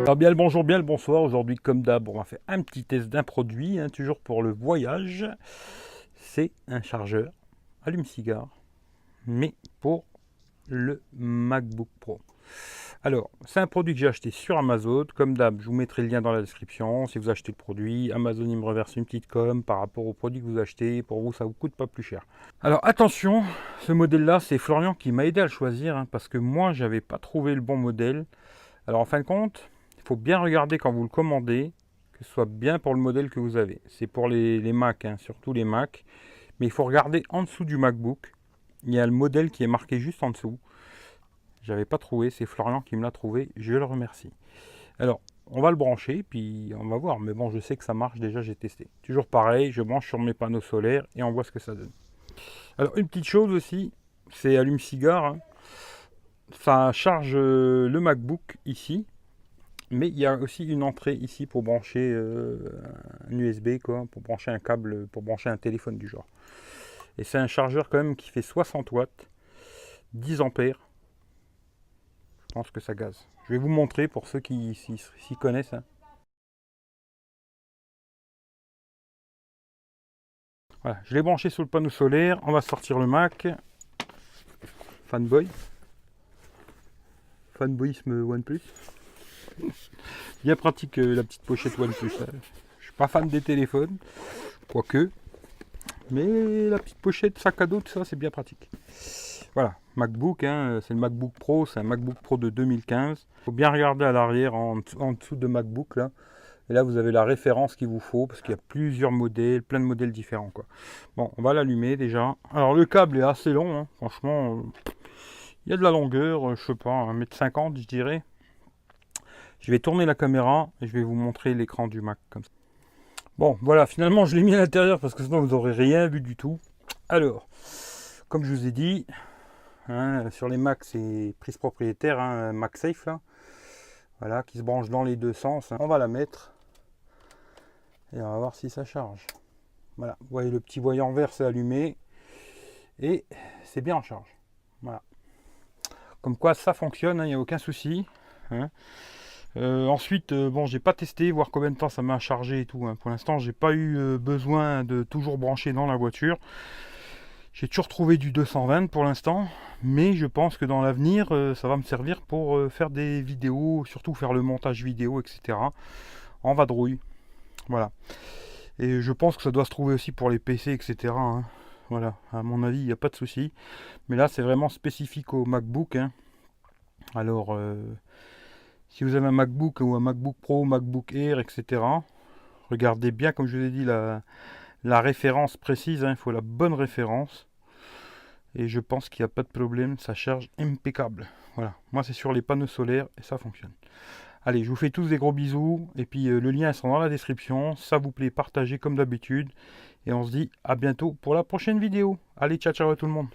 Alors bien le bonjour, bien le bonsoir. Aujourd'hui, comme d'hab, on va faire un petit test d'un produit, hein, toujours pour le voyage. C'est un chargeur allume-cigare, mais pour le MacBook Pro. Alors, c'est un produit que j'ai acheté sur Amazon. Comme d'hab, je vous mettrai le lien dans la description. Si vous achetez le produit, Amazon il me reverse une petite com par rapport au produit que vous achetez. Pour vous, ça ne vous coûte pas plus cher. Alors attention, ce modèle-là, c'est Florian qui m'a aidé à le choisir, hein, parce que moi, j'avais pas trouvé le bon modèle. Alors en fin de compte, il faut bien regarder quand vous le commandez, que ce soit bien pour le modèle que vous avez. C'est pour les Mac, hein, surtout les Mac. Mais il faut regarder en dessous du MacBook. Il y a le modèle qui est marqué juste en dessous. J'avais pas trouvé, c'est Florian qui me l'a trouvé, je le remercie. Alors, on va le brancher, puis on va voir. Mais bon, je sais que ça marche, déjà j'ai testé. Toujours pareil, je branche sur mes panneaux solaires et on voit ce que ça donne. Alors, une petite chose aussi, c'est allume-cigare, hein. Ça charge le MacBook ici. Mais il y a aussi une entrée ici pour brancher un USB, quoi, pour brancher un câble, pour brancher un téléphone du genre. Et c'est un chargeur quand même qui fait 60 watts, 10 ampères. Je pense que ça gaze. Je vais vous montrer pour ceux qui s'y connaissent, hein. Voilà, je l'ai branché sur le panneau solaire. On va sortir le Mac. Fanboy. Fanboyisme OnePlus. Bien pratique la petite pochette OnePlus, hein. Je suis pas fan des téléphones, quoique. Mais la petite pochette, sac à dos, tout ça, c'est bien pratique. Voilà, MacBook, hein, c'est le MacBook Pro, c'est un MacBook Pro de 2015. Il faut bien regarder à l'arrière, en dessous de MacBook, là. Et là, vous avez la référence qu'il vous faut, parce qu'il y a plusieurs modèles, plein de modèles différents, quoi. Bon, on va l'allumer déjà. Alors, le câble est assez long, hein, franchement. Il y a de la longueur, je sais pas, 1,50 m, je dirais. Je vais tourner la caméra et je vais vous montrer l'écran du Mac, comme ça. Bon, voilà, finalement, je l'ai mis à l'intérieur, parce que sinon, vous n'aurez rien vu du tout. Alors, comme je vous ai dit, hein, sur les Mac, c'est prise propriétaire, hein, MagSafe, là. Voilà, qui se branche dans les deux sens, hein. On va la mettre et on va voir si ça charge. Voilà, vous voyez le petit voyant vert, c'est allumé et c'est bien en charge. Voilà. Comme quoi, ça fonctionne, il n'y a aucun souci, hein. Ensuite, bon, j'ai pas testé, voir combien de temps ça m'a chargé et tout, hein. Pour l'instant, j'ai pas eu besoin de toujours brancher dans la voiture. J'ai toujours trouvé du 220 pour l'instant, mais je pense que dans l'avenir, ça va me servir pour faire des vidéos, surtout faire le montage vidéo, etc. en vadrouille. Voilà. Et je pense que ça doit se trouver aussi pour les PC, etc., hein. Voilà, à mon avis, il n'y a pas de souci. Mais là, c'est vraiment spécifique au MacBook, hein. Alors, si vous avez un MacBook ou un MacBook Pro, MacBook Air, etc., regardez bien, comme je vous ai dit, la référence précise, hein, il faut la bonne référence. Et je pense qu'il n'y a pas de problème, ça charge impeccable. Voilà, moi c'est sur les panneaux solaires et ça fonctionne. Allez, je vous fais tous des gros bisous. Et puis le lien sera dans la description. Si ça vous plaît, partagez comme d'habitude. Et on se dit à bientôt pour la prochaine vidéo. Allez, ciao ciao à tout le monde.